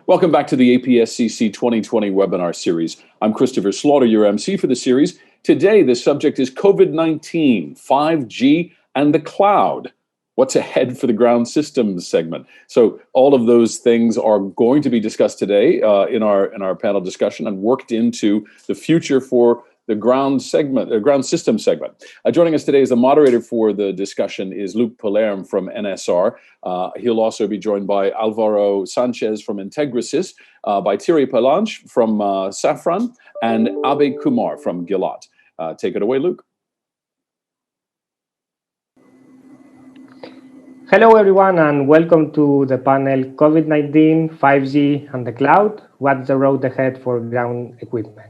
Welcome back to the APSCC 2020 webinar series. I'm Christopher Slaughter, your MC for the series. Today, the subject is COVID-19, 5G, and the cloud. What's ahead for the ground systems segment? So all of those things are going to be discussed today in our panel discussion and worked into the future for the ground system segment. Joining us today as the moderator for the discussion is Luc Palerme from NSR. He'll also be joined by Alvaro Sanchez from Integrasis, by Thierry Palanche from Safran, and Abhay Kumar from Gilat. Take it away, Luc. Hello, everyone, and welcome to the panel COVID-19, 5G, and the cloud. What's the road ahead for ground equipment?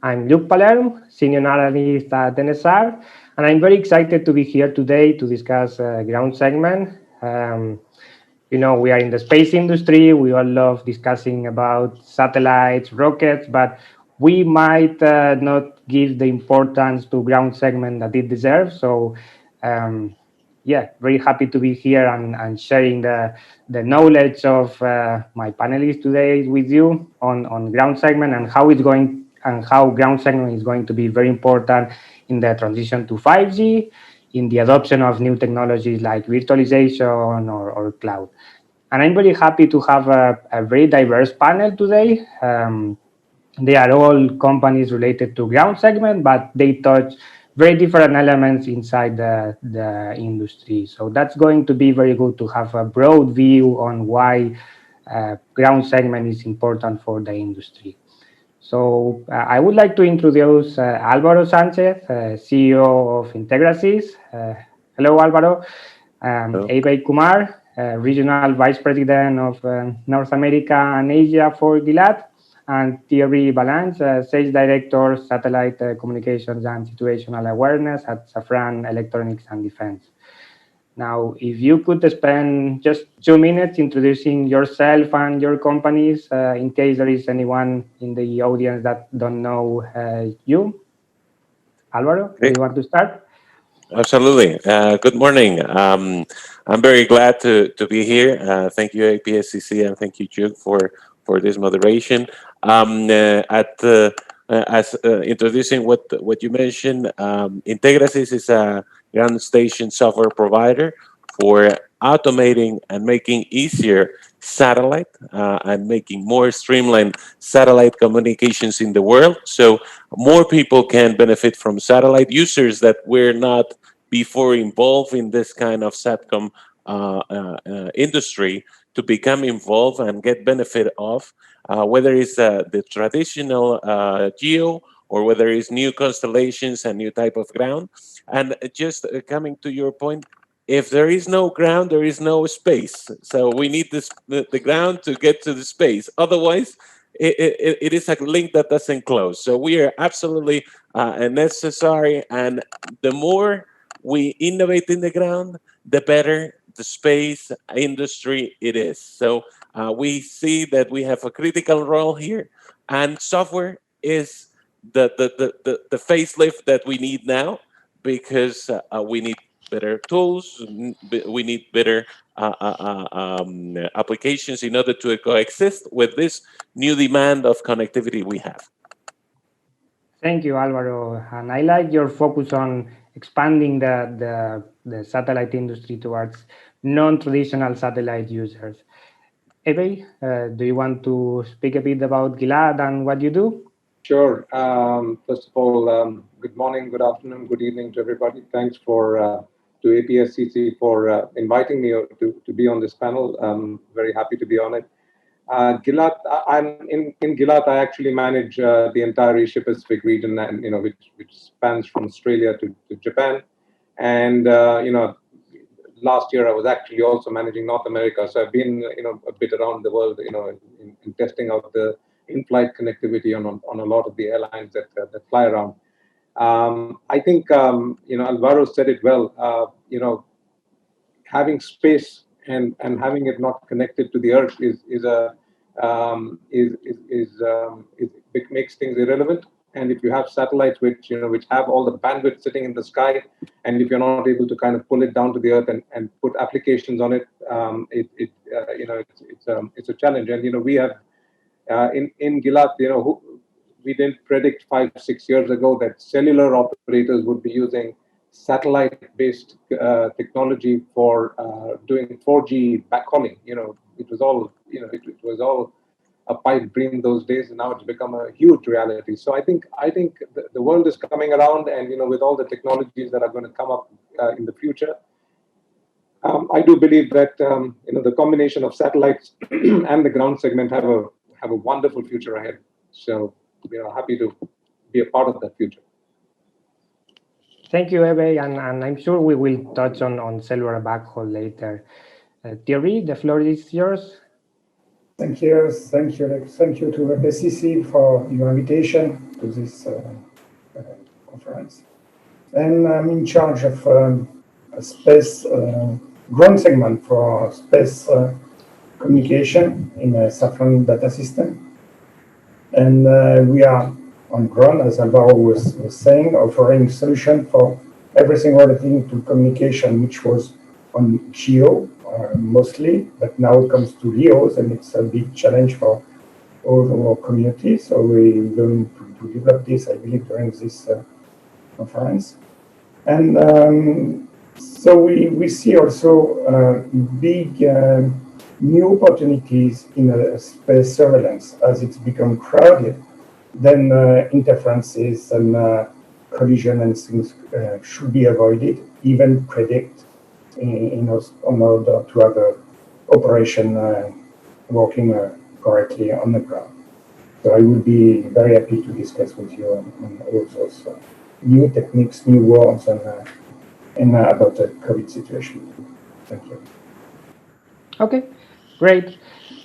I'm Luc Palerme, Senior Analyst at NSR, and I'm very excited to be here today to discuss ground segment. We are in the space industry. We all love discussing about satellites, rockets, but we might not give the importance to ground segment that it deserves. So, very happy to be here and sharing the knowledge of my panelists today with you on ground segment and how ground segment is going to be very important in the transition to 5G, in the adoption of new technologies like virtualization or cloud. And I'm very happy to have a very diverse panel today. They are all companies related to ground segment, but they touch very different elements inside the industry. So that's going to be very good to have a broad view on why ground segment is important for the industry. So I would like to introduce Alvaro Sanchez, CEO of Integrasis. Hello, Alvaro. Abhay Kumar, Regional Vice President of North America and Asia for Gilat, and Thierry Palanche, Sales Director, Satellite Communications and Situational Awareness at Safran Electronics and Defense. Now, if you could spend just 2 minutes introducing yourself and your companies, in case there is anyone in the audience that don't know you. Alvaro, do you want to start? Absolutely. Good morning. I'm very glad to be here. Thank you, APSCC, and thank you, Jude, for this moderation. As introducing what you mentioned, Integrasis is a ground station software provider for automating and making easier satellite and making more streamlined satellite communications in the world, so more people can benefit from satellite. Users that were not before involved in this kind of SATCOM industry to become involved and get benefit of, whether it's the traditional geo or whether it's new constellations and new type of ground. And just coming to your point, if there is no ground, there is no space. So we need the ground to get to the space. Otherwise, it is a link that doesn't close. So we are absolutely necessary. And the more we innovate in the ground, the better the space industry it is. So we see that we have a critical role here, and software is the facelift that we need now, because we need better tools, we need better applications in order to coexist with this new demand of connectivity we have. Thank you, Alvaro. And I like your focus on expanding the satellite industry towards non-traditional satellite users. Abhay, do you want to speak a bit about Gilat and what you do? Sure. First of all, good morning, good afternoon, good evening to everybody. Thanks to APSCC for inviting me to be on this panel. I'm very happy to be on it. Gilat, I'm in Gilat. I actually manage the entire Asia Pacific region, and which spans from Australia to Japan. And last year I was actually also managing North America. So I've been a bit around the world, in testing out the in-flight connectivity on a lot of the airlines that fly around. I think Alvaro said it well. Having space and having it not connected to the Earth it makes things irrelevant. And if you have satellites which have all the bandwidth sitting in the sky, and if you're not able to kind of pull it down to the earth and put applications on it, it's a challenge. And we have in Gilat, we didn't predict 5-6 years ago that cellular operators would be using satellite-based technology for doing 4G backhauling. It was all it was all a pipe dream those days, and now it's become a huge reality. So I think the world is coming around, and with all the technologies that are going to come up in the future, I do believe that the combination of satellites and the ground segment have a wonderful future ahead. So happy to be a part of that future. Thank you, Ebe, and I'm sure we will touch on cellular backhaul later. Thierry, the floor is yours. Thank you. Thank you to APSCC for your invitation to this conference. And I'm in charge of a space ground segment for space communication in a Safran data system. And we are on ground, as Alvaro was saying, offering solution for everything relating to communication, which was on GEO mostly, but now it comes to LEOs, and it's a big challenge for all our community. So we're going to develop this, I believe, during this conference. And so we see also big new opportunities in space surveillance as it's become crowded. Then interferences and collision and things should be avoided, even predict in order to have a operation working correctly on the ground. So I would be very happy to discuss with you on all those new techniques, new words, and about the COVID situation. Thank you. Okay, great.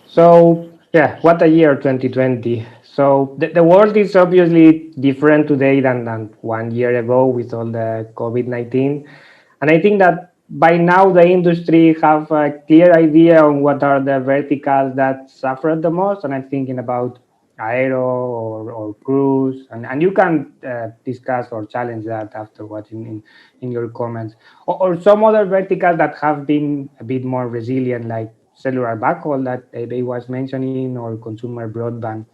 So yeah, what a year 2020. So the world is obviously different today than 1 year ago with all the COVID-19. And I think that by now the industry have a clear idea on what are the verticals that suffered the most. And I'm thinking about aero or cruise, and you can discuss or challenge that afterwards in your comments, or some other verticals that have been a bit more resilient, like cellular backhaul that they was mentioning, or consumer broadband.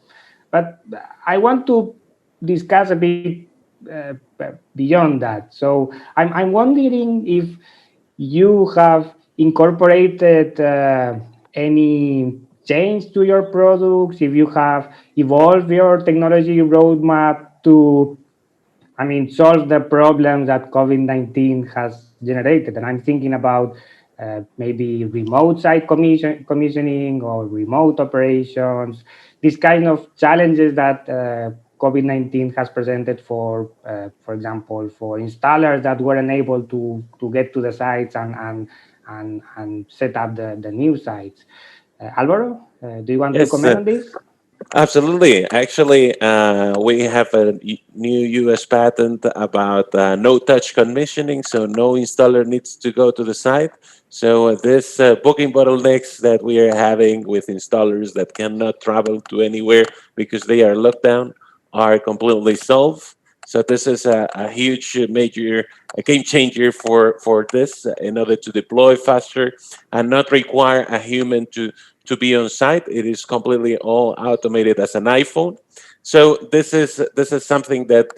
But I want to discuss a bit beyond that. So I'm wondering if you have incorporated any change to your products, if you have evolved your technology roadmap to, solve the problems that COVID-19 has generated. And I'm thinking about maybe remote site commissioning or remote operations, these kind of challenges that COVID-19 has presented for example, for installers that were unable to get to the sites and set up the new sites. Alvaro, do you want to comment on this? Absolutely. Actually, we have a new US patent about no-touch commissioning, so no installer needs to go to the site. So this booking bottlenecks that we are having with installers that cannot travel to anywhere because they are locked down are completely solved. So this is a huge, major game changer for this in order to deploy faster and not require a human to be on site. It is completely all automated as an iPhone. So this is something that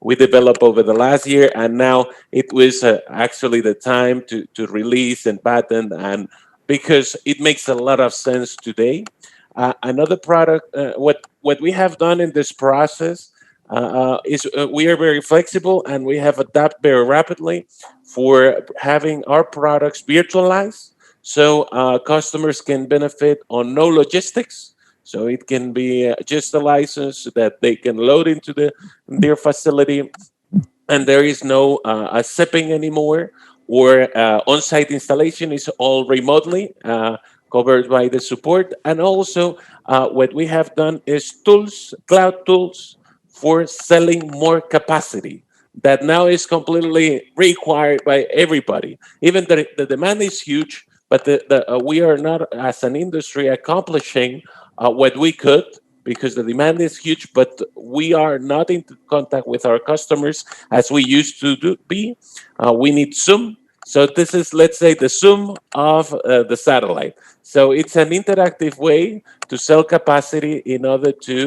we developed over the last year, and now it was actually the time to release and patent, and because it makes a lot of sense today. Another product, what we have done in this process is we are very flexible, and we have adapted very rapidly for having our products virtualized. So customers can benefit on no logistics. So it can be just a license that they can load into their facility, and there is no shipping anymore, or on-site installation is all remotely covered by the support. And also what we have done is tools, cloud tools for selling more capacity that now is completely required by everybody. Even the demand is huge, but we are not, as an industry, accomplishing what we could, because the demand is huge, but we are not in contact with our customers as we used to be. We need Zoom. So this is, let's say, the Zoom of the satellite. So it's an interactive way to sell capacity in order to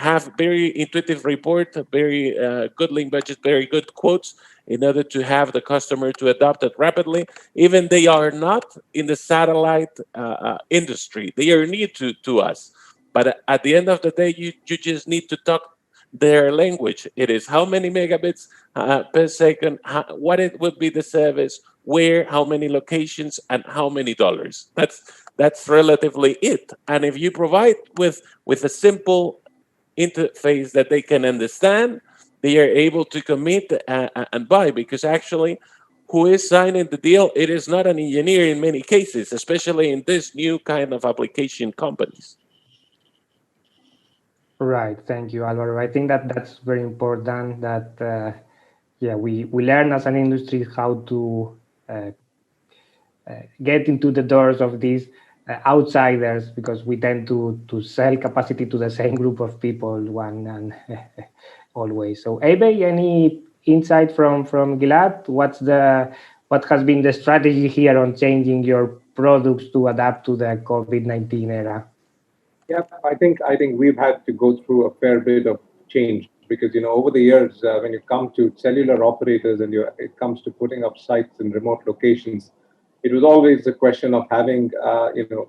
have very intuitive report, very good link budget, very good quotes, in order to have the customer to adopt it rapidly. Even they are not in the satellite industry, they are new to us. But at the end of the day, you just need to talk their language. It is how many megabits per second, what it would be the service, where, how many locations, and how many dollars. That's relatively it. And if you provide with a simple interface that they can understand, they are able to commit and buy, because actually who is signing the deal, it is not an engineer in many cases, especially in this new kind of application companies. Right. Thank you, Alvaro. I think that that's very important that, yeah, we learn as an industry how to get into the doors of these outsiders, because we tend to sell capacity to the same group of people, one and always. So, Abe, any insight from Gilad? What has been the strategy here on changing your products to adapt to the COVID-19 era? Yeah, I think we've had to go through a fair bit of change because over the years, when you come to cellular operators and it comes to putting up sites in remote locations, it was always a question of having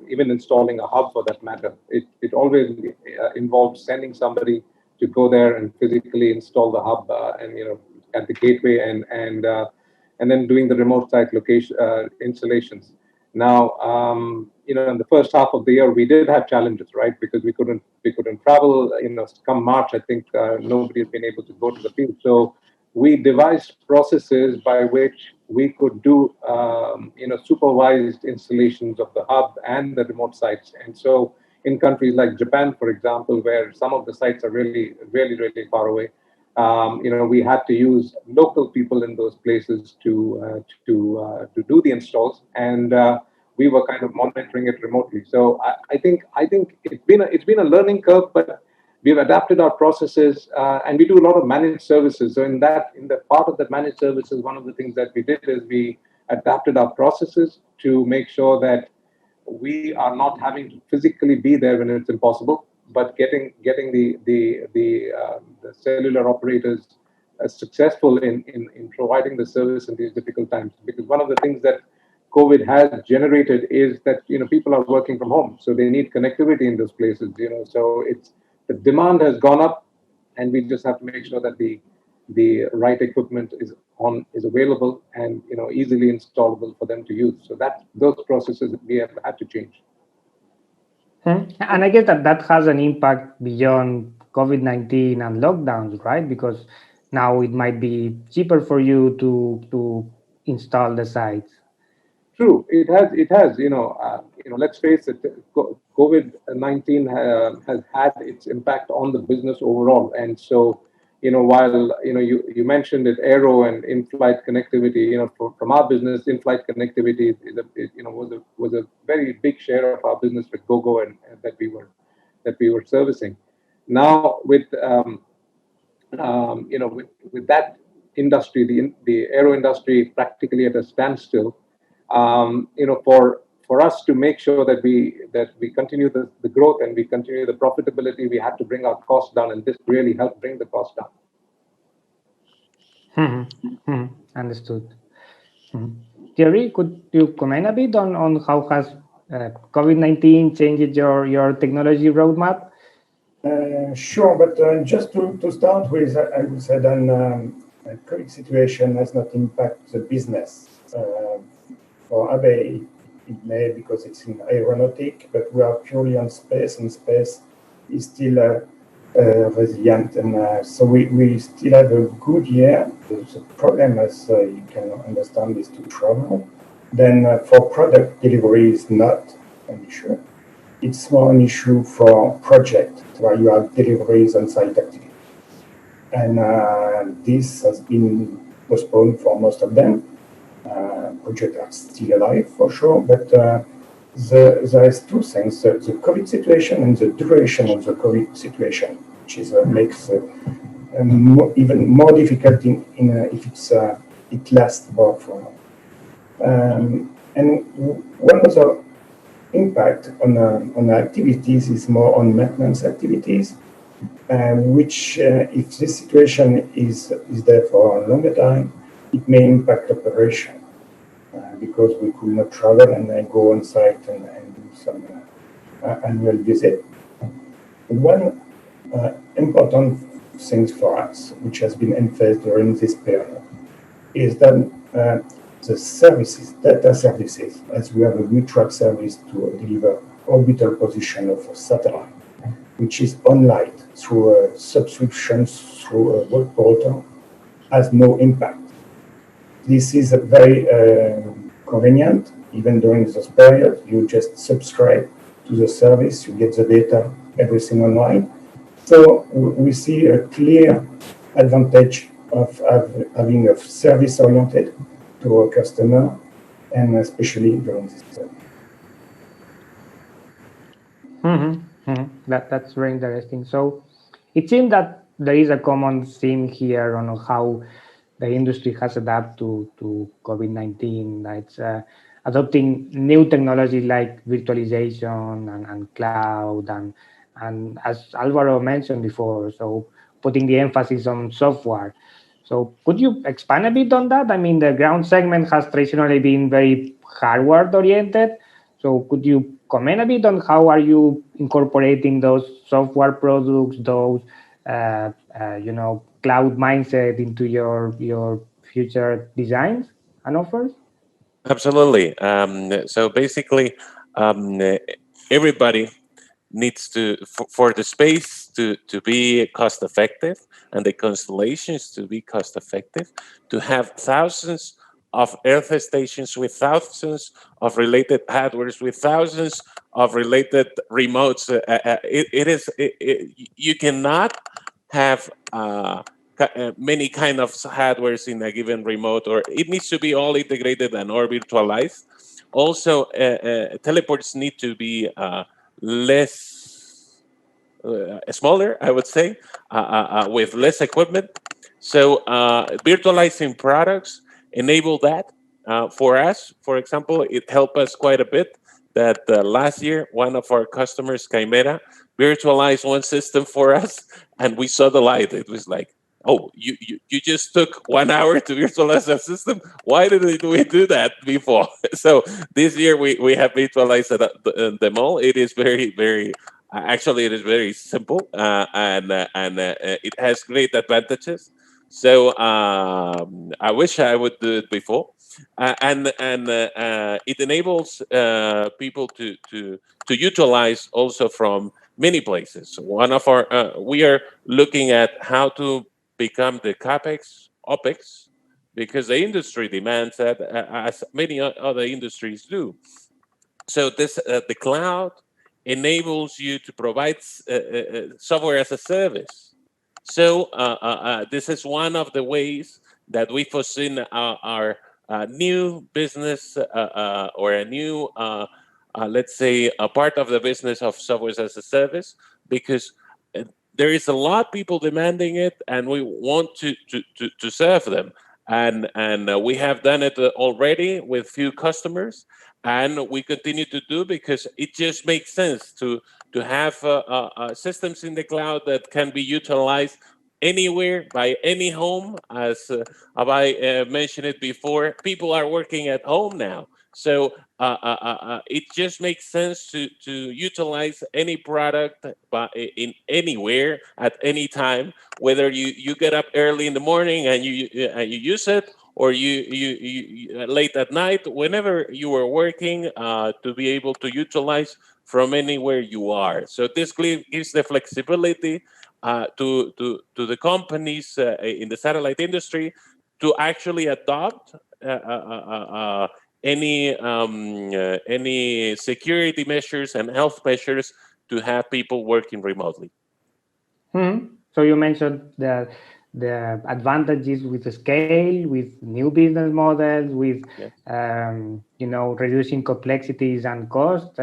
even installing a hub for that matter. It always involved sending somebody to go there and physically install the hub and at the gateway and then doing the remote site location installations. Now, in the first half of the year, we did have challenges, right? Because we couldn't travel. Come March, I think nobody has been able to go to the field. So we devised processes by which we could do, supervised installations of the hub and the remote sites. And so, in countries like Japan, for example, where some of the sites are really, really, really far away, we had to use local people in those places to do the installs, and we were kind of monitoring it remotely. So I think it's been a learning curve, but we've adapted our processes, and we do a lot of managed services. So in the part of the managed services, one of the things that we did is we adapted our processes to make sure that we are not having to physically be there when it's impossible, but getting the cellular operators successful in providing the service in these difficult times. Because one of the things that COVID has generated is that people are working from home, so they need connectivity in those places. So the demand has gone up, and we just have to make sure that the right equipment is available and easily installable for them to use. So those processes we have had to change. And I guess that has an impact beyond COVID-19 and lockdowns, right? Because now it might be cheaper for you to install the sites. True, it has. Let's face it. COVID-19 has had its impact on the business overall, and so while you mentioned it, aero and in-flight connectivity. From our business, in-flight connectivity was a very big share of our business with GoGo and that we were servicing. Now with with that industry, the aero industry practically at a standstill. For us to make sure that we continue the growth and we continue the profitability, we had to bring our costs down, and this really helped bring the cost down. Understood. Thierry, could you comment a bit on how has COVID-19 changed your technology roadmap? Sure, but just to start with, I would say that the current situation has not impacted the business. For Abe, it may because it's in aeronautic, but we are purely on space, and space is still resilient, and so we still have a good year. The problem, as you can understand, is to travel. Then for product delivery is not an issue. It's more an issue for project where you have deliveries on site activity. And this has been postponed for most of them. Projects are still alive for sure, but there is two things: the COVID situation and the duration of the COVID situation, which is makes even more difficult if it lasts more for long. And one other impact on activities is more on maintenance activities, which if this situation is there for a longer time, it may impact operation because we could not travel and then go on site and do some annual visit. One important thing for us, which has been emphasized during this period, is that the services, data services, as we have a virtual service to deliver orbital position of a satellite, which is online through subscriptions through a web portal, has no impact. This is a very convenient, even during this period. You just subscribe to the service, you get the data, everything online. So we see a clear advantage of having a service oriented to our customer, and especially during this period. That's very interesting. So it seems that there is a common theme here on how the industry has adapted to COVID-19. It's adopting new technology like virtualization and cloud, and as Alvaro mentioned before, so putting the emphasis on software. So could you expand a bit on that? I mean, the ground segment has traditionally been very hardware oriented. So could you comment a bit on how are you incorporating those software products, those cloud mindset into your future designs and offers? Absolutely. So basically, everybody needs to, for the space to be cost effective and the constellations to be cost effective, to have thousands of Earth stations with thousands of related hardwares, with thousands of related remotes. You cannot have many kind of hardwares in a given remote, or it needs to be all integrated and or virtualized. Also, teleports need to be less smaller, I would say, with less equipment. So virtualizing products enable that for us. For example, it helped us quite a bit that last year one of our customers, Chimera, virtualized one system for us, and we saw the light. It was like, oh, you just took 1 hour to virtualize a system. Why didn't we do that before? So this year we have virtualized them all. It is very, very, actually it is very simple, and it has great advantages. So I wish I would do it before, and it enables people to utilize also from many places. One of our we are looking at how to become the CAPEX, OPEX, because the industry demands that, as many other industries do. So this the cloud enables you to provide software as a service. So this is one of the ways that we foreseen our new business or a new, let's say, a part of the business of software as a service, because there is a lot of people demanding it, and we want to serve them. And we have done it already with few customers, and we continue to do, because it just makes sense to have systems in the cloud that can be utilized anywhere by any home. As I mentioned it before, people are working at home now, so it just makes sense to utilize any product in anywhere at any time, whether you get up early in the morning and you use it, or you late at night, whenever you are working, to be able to utilize from anywhere you are. So this gives the flexibility to the companies in the satellite industry to actually adopt any security measures and health measures to have people working remotely. So you mentioned that the advantages with the scale, with new business models, with reducing complexities and cost.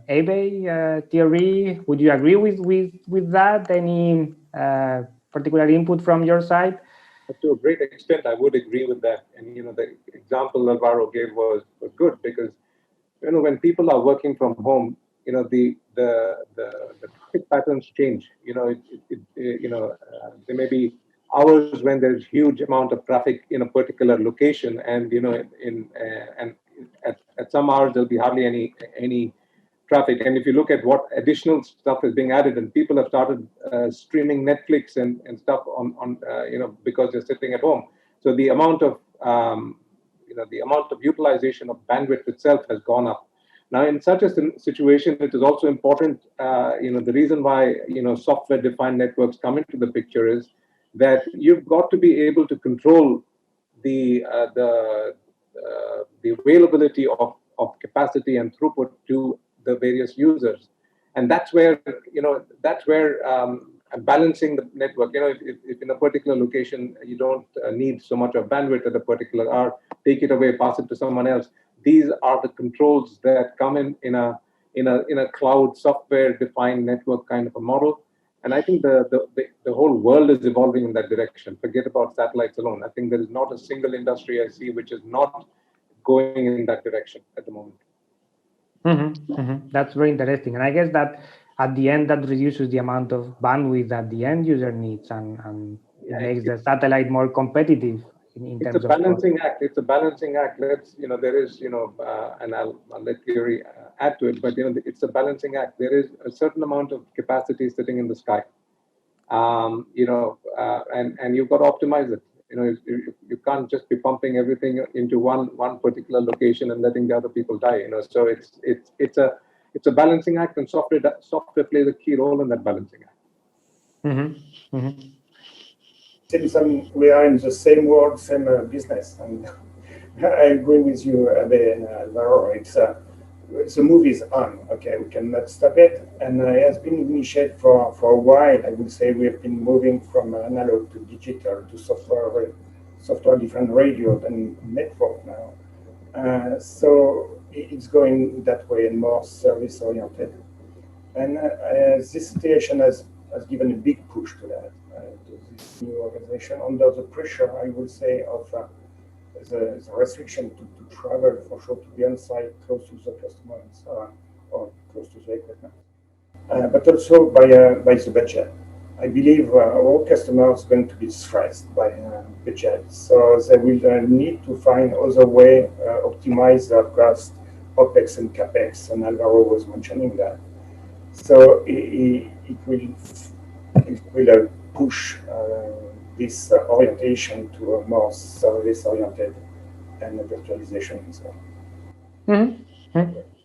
Ebe, Thierry, would you agree with that? Any particular input from your side? To a great extent, I would agree with that. And the example Alvaro gave was good, because when people are working from home, the traffic patterns change. There may be hours when there's huge amount of traffic in a particular location, and at some hours there'll be hardly any traffic. And if you look at what additional stuff is being added, and people have started streaming Netflix and stuff on because they're sitting at home, so the amount of utilization of bandwidth itself has gone up. Now, in such a situation, it is also important. The reason why software-defined networks come into the picture is that you've got to be able to control the availability of capacity and throughput to the various users, and that's where balancing the network. If in a particular location you don't need so much of bandwidth at a particular hour, take it away, pass it to someone else. These are the controls that come in a cloud software-defined network kind of a model. And I think the whole world is evolving in that direction. Forget about satellites alone. I think there is not a single industry I see which is not going in that direction at the moment. That's very interesting. And I guess that at the end, that reduces the amount of bandwidth that the end user needs and makes the satellite more competitive in terms of balancing act. It's a balancing act. There is, and I'll let Thierry add to it, but it's a balancing act. There is a certain amount of capacity sitting in the sky, and you've got to optimize it. You can't just be pumping everything into one particular location and letting the other people die. So it's a balancing act, and software plays a key role in that balancing act. Seems we are in the same world, same business, and I agree with you, Abe and Alvaro. The movie is on. Okay, we cannot stop it, and it has been initiated for a while. I would say we have been moving from analog to digital to software-defined radio and network now. So it's going that way and more service-oriented. And this situation has given a big push to that, to this new organization, under the pressure, I would say, of the restriction to travel, for sure, to be on site, close to the customer and so on, or close to the equipment. But also by the budget. I believe all customers are going to be stressed by budget, so they will need to find other way optimize their cost, OPEX and CAPEX, and Alvaro was mentioning that. So it will push this orientation to a more service-oriented and virtualization and so on.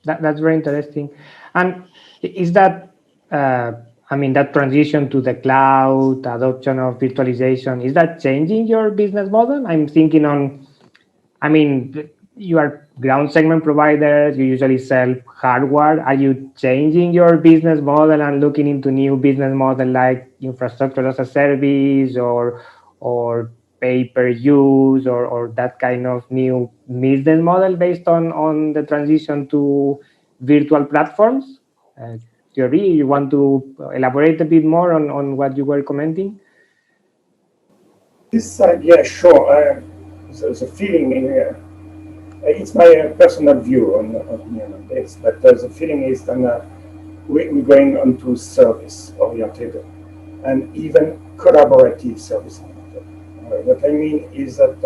That's very interesting. And is that, that transition to the cloud, adoption of virtualization, is that changing your business model? I'm thinking you are ground segment providers, you usually sell hardware. Are you changing your business model and looking into new business model like infrastructure as a service or pay-per-use or that kind of new business model based on the transition to virtual platforms? Thierry, you want to elaborate a bit more on what you were commenting? This side, yeah, sure. The feeling in it's my personal view on this, but the feeling is that we're going onto service-oriented and even collaborative service-oriented. What I mean is that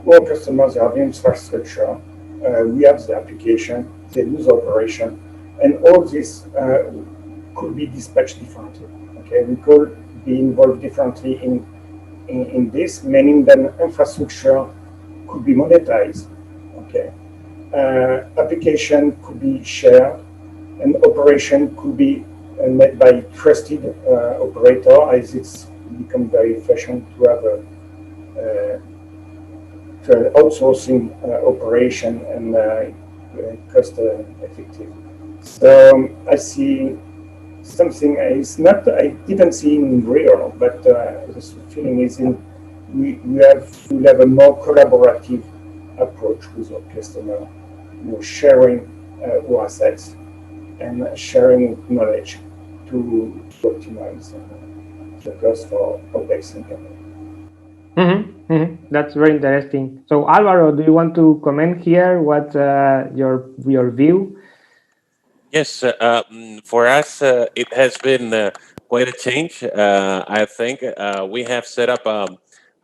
all customers have infrastructure, we have the application, they do the operation, and all this could be dispatched differently. Okay, we could be involved differently in this, meaning that infrastructure could be monetized. Okay, application could be shared, and operation could be made by trusted operator, as it's become very fashion to have outsourcing operation and cost effective. So I see something is not, I didn't see in real, but this feeling is in, we have a more collaborative approach with our customer, sharing our assets and sharing knowledge to optimize the cost for OPEX and CAPEX. That's very interesting. So Alvaro, do you want to comment here? What's your view? Yes, for us, it has been quite a change. I think we have set up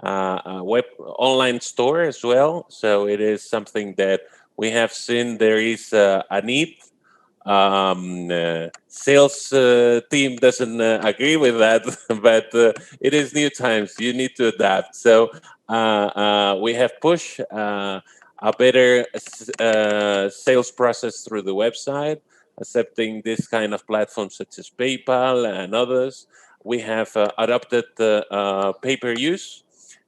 a web online store as well. So it is something that we have seen there is a need. Sales team doesn't agree with that, but it is new times. You need to adapt. So we have pushed a better sales process through the website, accepting this kind of platforms such as PayPal and others. We have adopted pay-per-use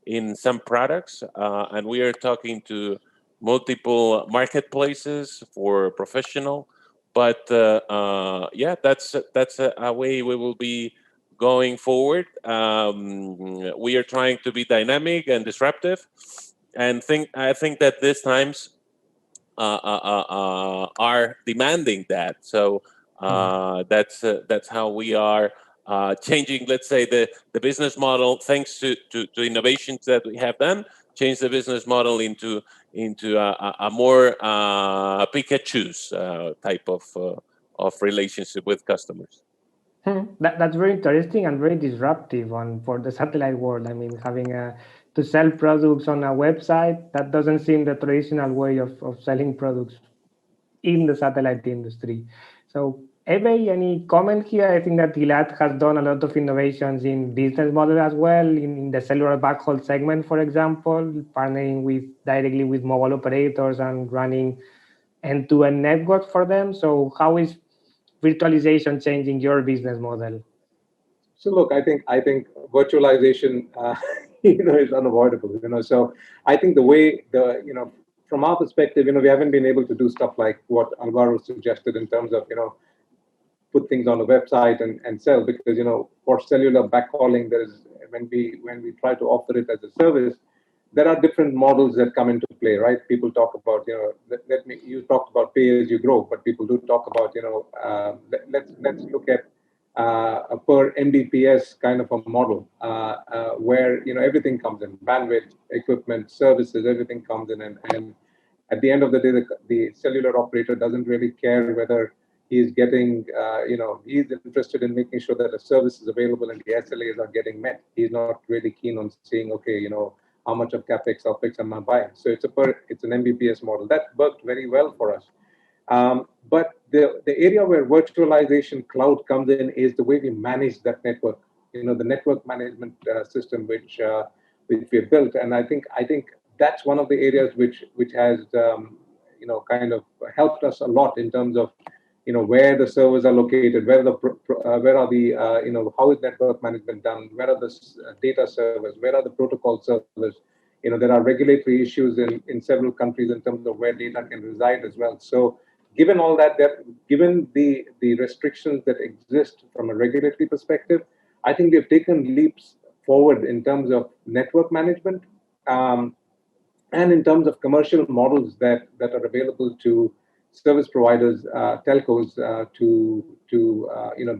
in some products, and we are talking to multiple marketplaces for professional. But yeah, that's a way we will be going forward. We are trying to be dynamic and disruptive, and I think that these times are demanding that. So that's how we are changing, let's say, the business model, thanks to innovations that we have done, change the business model into a more pick and choose type of relationship with customers. That's very interesting and very disruptive for the satellite world. I mean, having to sell products on a website, that doesn't seem the traditional way of selling products in the satellite industry. So, Ebe, any comment here? I think that Gilad has done a lot of innovations in business model as well, in the cellular backhaul segment, for example, partnering directly with mobile operators and running end-to-end network for them. So how is virtualization changing your business model? So look, I think virtualization, is unavoidable. So I think the way from our perspective, we haven't been able to do stuff like what Alvaro suggested in terms of put things on a website and sell, because for cellular backhauling, there is when we try to offer it as a service, there are different models that come into play, right? People talk about you talked about pay as you grow, but people do talk about let's look at a per Mbps kind of a model where everything comes in, bandwidth, equipment, services, everything comes in, and at the end of the day, the cellular operator doesn't really care whether he's getting, he's interested in making sure that the service is available and the SLAs are getting met. He's not really keen on saying, okay, how much of CAPEX, OPEX am I buying? So it's an Mbps model that worked very well for us. But the area where virtualization cloud comes in is the way we manage that network. The network management system which we have built, and I think that's one of the areas which has kind of helped us a lot in terms of where the servers are located, where are the how is network management done, where are the data servers, where are the protocol servers. There are regulatory issues in several countries in terms of where data can reside as well. So given all that, given the restrictions that exist from a regulatory perspective, I think we've taken leaps forward in terms of network management and in terms of commercial models that are available to service providers, telcos, to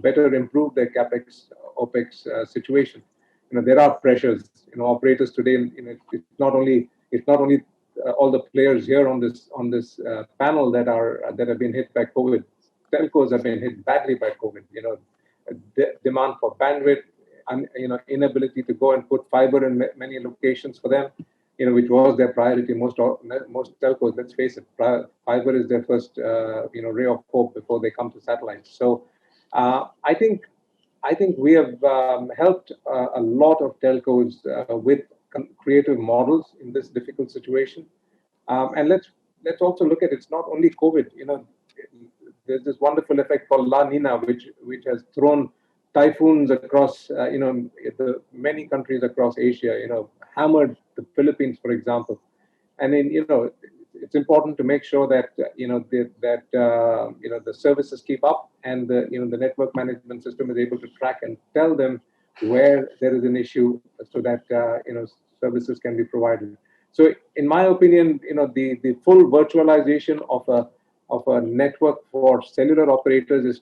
better improve their CAPEX, OPEX situation. There are pressures. Operators today. It's not only all the players here on this panel that have been hit by COVID. Telcos have been hit badly by COVID. Demand for bandwidth, and inability to go and put fiber in many locations for them. Which was their priority. Most telcos, let's face it, fiber is their first, ray of hope before they come to satellites. So, I think we have helped a lot of telcos with creative models in this difficult situation. And let's also look at it's not only COVID. There's this wonderful effect called La Nina, which has thrown typhoons across, many countries across Asia. Hammered the Philippines, for example. And then, it's important to make sure that the services keep up, and the network management system is able to track and tell them where there is an issue, so that services can be provided. So, in my opinion, the full virtualization of a network for cellular operators is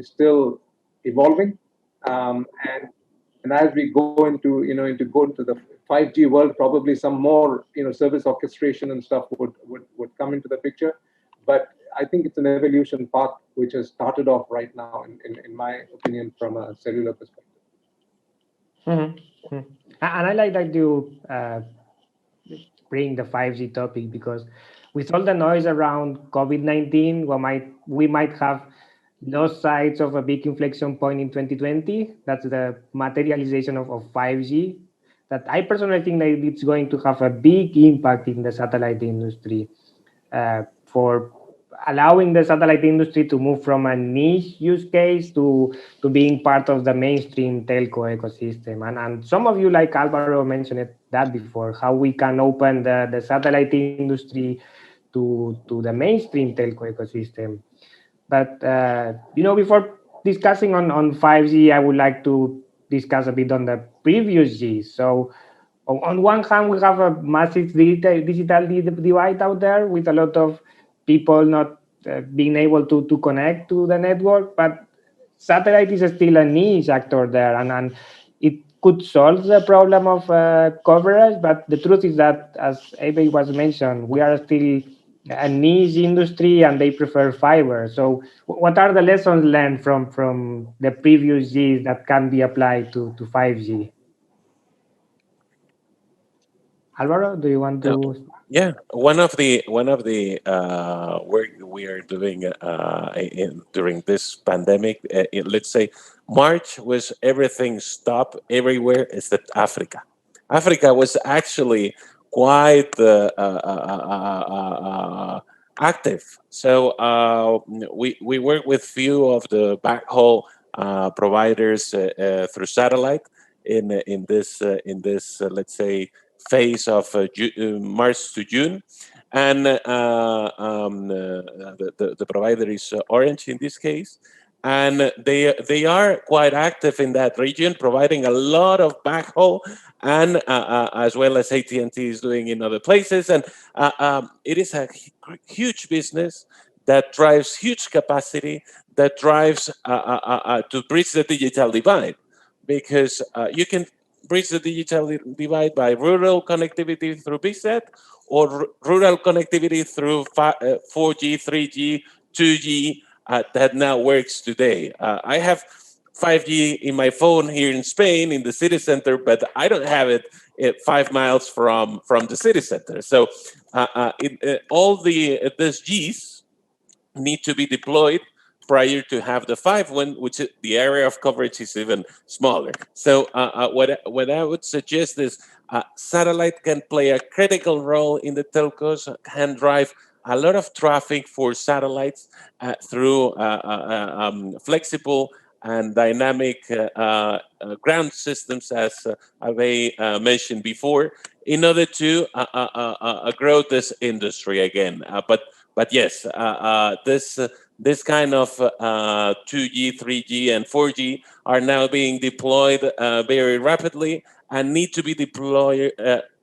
still evolving, and as we go into the 5G world, probably some more service orchestration and stuff would come into the picture. But I think it's an evolution path which has started off right now, in my opinion, from a cellular perspective. Mm-hmm. And I like that you bring the 5G topic, because with all the noise around COVID-19, we might have lost sight of a big inflection point in 2020. That's the materialization of 5G. That I personally think that it's going to have a big impact in the satellite industry, for allowing the satellite industry to move from a niche use case to being part of the mainstream telco ecosystem. And some of you, like Alvaro, mentioned that before, how we can open the satellite industry to the mainstream telco ecosystem. But before discussing on 5G, I would like to discuss a bit on the previous G. So on one hand, we have a massive digital divide out there, with a lot of people not being able to connect to the network, but satellite is still a niche actor there, and it could solve the problem of coverage. But the truth is that, as Ebe was mentioned, we are still a niche industry, and they prefer fiber. So what are the lessons learned from the previous Gs that can be applied to 5G? Alvaro, do you want to? Yeah, one of the work we are doing during this pandemic, let's say March, was everything stopped everywhere except Africa. Africa was actually quite active. So we work with few of the backhaul providers through satellite in this let's say phase of March to June, and the provider is Orange in this case, and they are quite active in that region, providing a lot of backhaul, and as well as AT&T is doing in other places, and it is a huge business that drives huge capacity, that drives to bridge the digital divide, because you can bridge the digital divide by rural connectivity through VSAT, or rural connectivity through 4G, 3G, 2G that now works today. I have 5G in my phone here in Spain in the city center, but I don't have it 5 miles from the city center. So all these Gs need to be deployed prior to have the 5G, which the area of coverage is even smaller. So what I would suggest is satellite can play a critical role in the telcos, can drive a lot of traffic for satellites through flexible and dynamic ground systems, as Ave mentioned before, in order to grow this industry again. But yes, this kind of 2G, 3G, and 4G are now being deployed very rapidly, and need to be deployed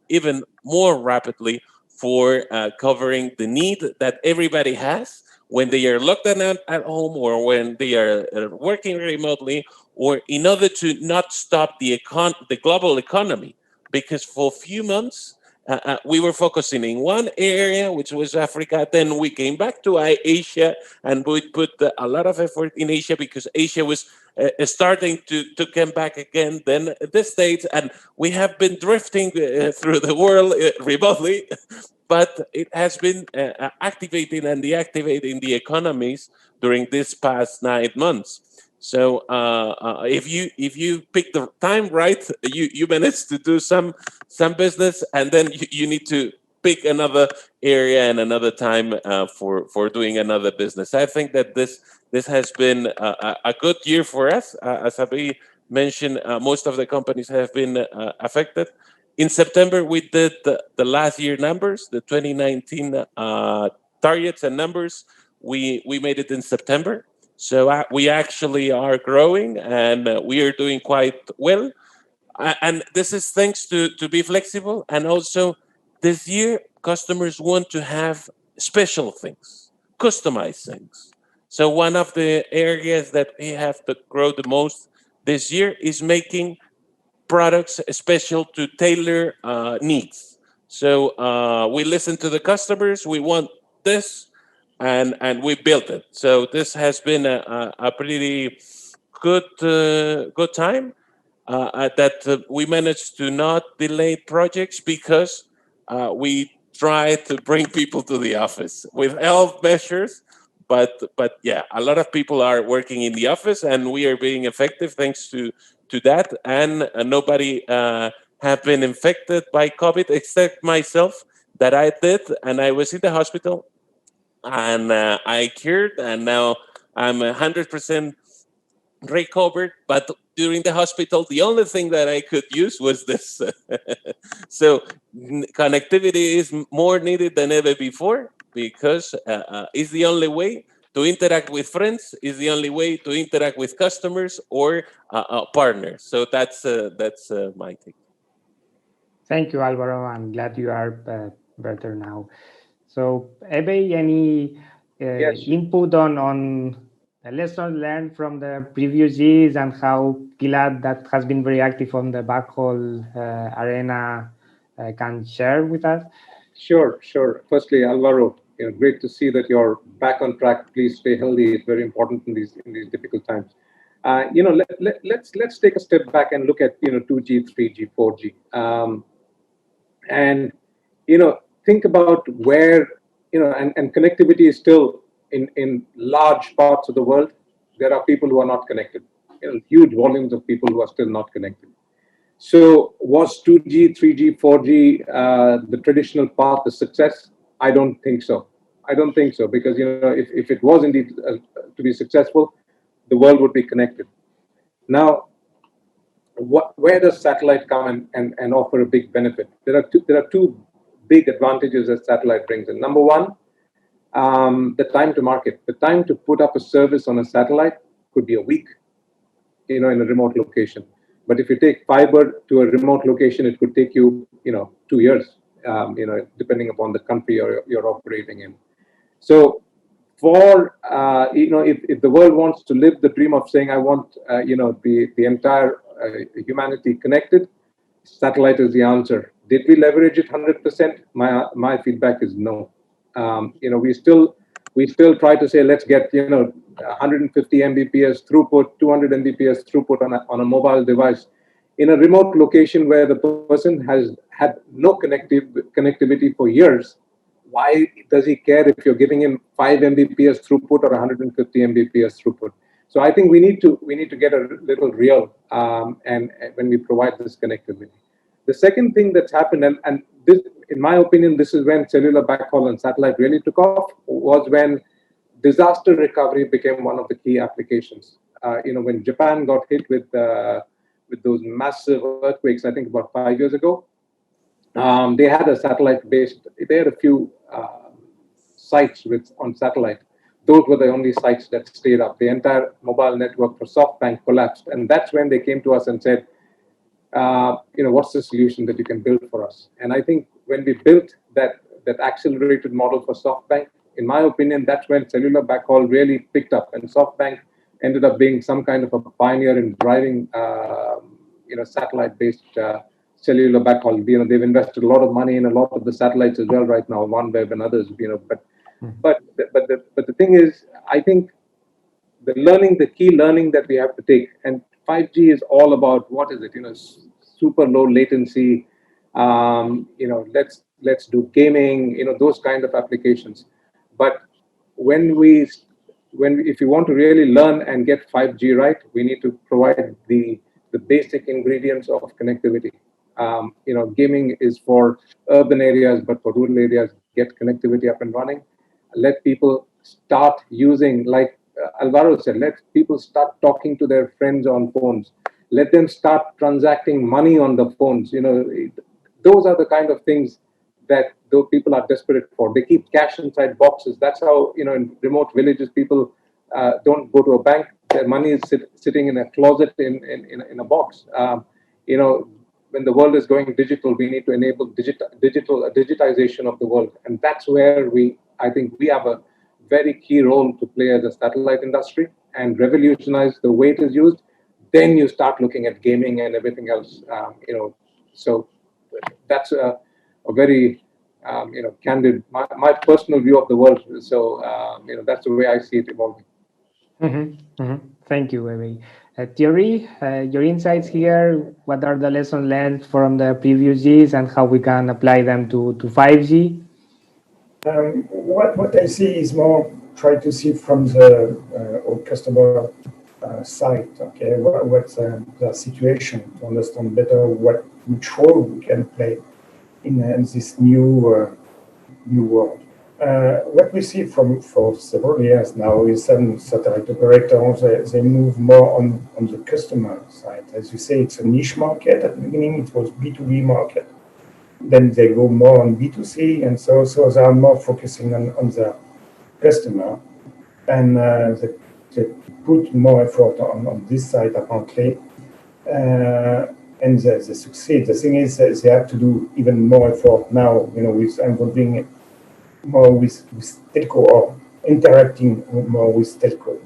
even more rapidly for covering the need that everybody has when they are locked down at home, or when they are working remotely, or in order to not stop the global economy. Because for a few months, we were focusing in one area, which was Africa. Then we came back to Asia, and we put a lot of effort in Asia, because Asia was starting to come back again. Then the States, and we have been drifting through the world remotely, but it has been activating and deactivating the economies during this past 9 months. So if you pick the time right, you manage to do some business, and then you need to pick another area and another time for doing another business. I think that this has been a good year for us. As Abi mentioned, most of the companies have been affected. In September, we did the last year numbers, the 2019 targets and numbers. We made it in September. So we actually are growing, and we are doing quite well. And this is thanks to be flexible. And also, this year, customers want to have special things, customized things. So one of the areas that we have to grow the most this year is making products special to tailor needs. So we listen to the customers. We want this, and we built it. So this has been a pretty good time. That we managed to not delay projects because we try to bring people to the office with health measures. But yeah, a lot of people are working in the office, and we are being effective thanks to that. And nobody have been infected by COVID except myself, that I did, and I was in the hospital, and I cured, and now I'm 100% recovered. But during the hospital, the only thing that I could use was this. So connectivity is more needed than ever before, because it's the only way to interact with friends, is the only way to interact with customers or partners. So that's my take. Thank you, Alvaro. I'm glad you are better now. So, Ebe, any Yes. input on the lessons learned from the previous years, and how GLAD, that has been very active on the backhaul arena, can share with us? Sure. Firstly, Alvaro, great to see that you're back on track. Please stay healthy. It's very important in these difficult times. Let's take a step back and look at 2G, 3G, 4G, and think about where and connectivity is still in large parts of the world. There are people who are not connected. Huge volumes of people who are still not connected. So was 2G, 3G, 4G the traditional path to success? I don't think so. Because if it was indeed to be successful, the world would be connected. Now, where does satellite come and offer a big benefit? There are two big advantages that satellite brings in. Number one, the time to market. The time to put up a service on a satellite could be a week, in a remote location. But if you take fiber to a remote location, it could take you, 2 years, depending upon the country you're operating in. So, for if the world wants to live the dream of saying, I want, the entire humanity connected, satellite is the answer. Did we leverage it 100%? My feedback is no. We still try to say, let's get 150 Mbps throughput, 200 Mbps throughput on a mobile device in a remote location where the person has had no connectivity for years. Why does he care if you're giving him 5 Mbps throughput or 150 Mbps throughput? So I think we need to get a little real, and when we provide this connectivity. The second thing that's happened, and this, in my opinion, this is when cellular backhaul and satellite really took off, was when disaster recovery became one of the key applications. When Japan got hit with those massive earthquakes, I think about 5 years ago, they had a few sites on satellite. Those were the only sites that stayed up. The entire mobile network for SoftBank collapsed, and that's when they came to us and said, what's the solution that you can build for us? And I think when we built that accelerated model for SoftBank, in my opinion, that's when cellular backhaul really picked up, and SoftBank ended up being some kind of a pioneer in driving, satellite-based cellular backhaul. They've invested a lot of money in a lot of the satellites as well right now, OneWeb and others. But the thing is, I think the key learning that we have to take, and 5G is all about, what is it? Super low latency. Let's do gaming. Those kind of applications. But if you want to really learn and get 5G right, we need to provide the basic ingredients of connectivity. Gaming is for urban areas, but for rural areas, get connectivity up and running. Let people start using, like Alvaro said, let people start talking to their friends on phones. Let them start transacting money on the phones. those are the kind of things that those people are desperate for. They keep cash inside boxes. That's how, in remote villages, people don't go to a bank. Their money is sitting in a closet in a box. When the world is going digital, we need to enable digitization of the world, and that's where I think we have a very key role to play as a satellite industry and revolutionize the way it is used. Then you start looking at gaming and everything else. So that's a very candid, my personal view of the world. So that's the way I see it evolving. Thank you, Amy. Thierry, your insights here, what are the lessons learned from the previous Gs and how we can apply them to 5G? What I see is more try to see from the customer side, okay, what's the situation, to understand better which role we can play in this new world. What we see for several years now is some satellite operators, they move more on the customer side. As you say, it's a niche market. At the beginning, it was B2B market. Then they go more on B2C, and so they are more focusing on the customer. And they put more effort on this side, apparently. And they succeed. The thing is, they have to do even more effort now, with involving more with telco or interacting more with telco.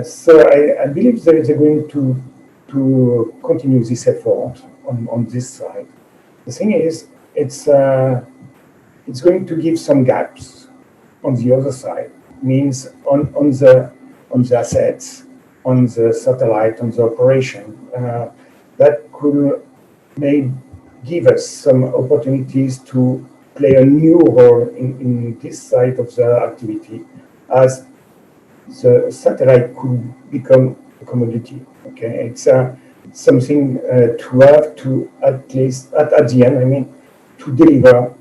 So I believe they're going to continue this effort on this side. The thing is, it's going to give some gaps on the other side. Means on the assets, on the satellite, on the operation, that could may give us some opportunities to play a new role in this side of the activity, as the satellite could become a commodity. Okay, it's something to have to at least at the end. I mean, to deliver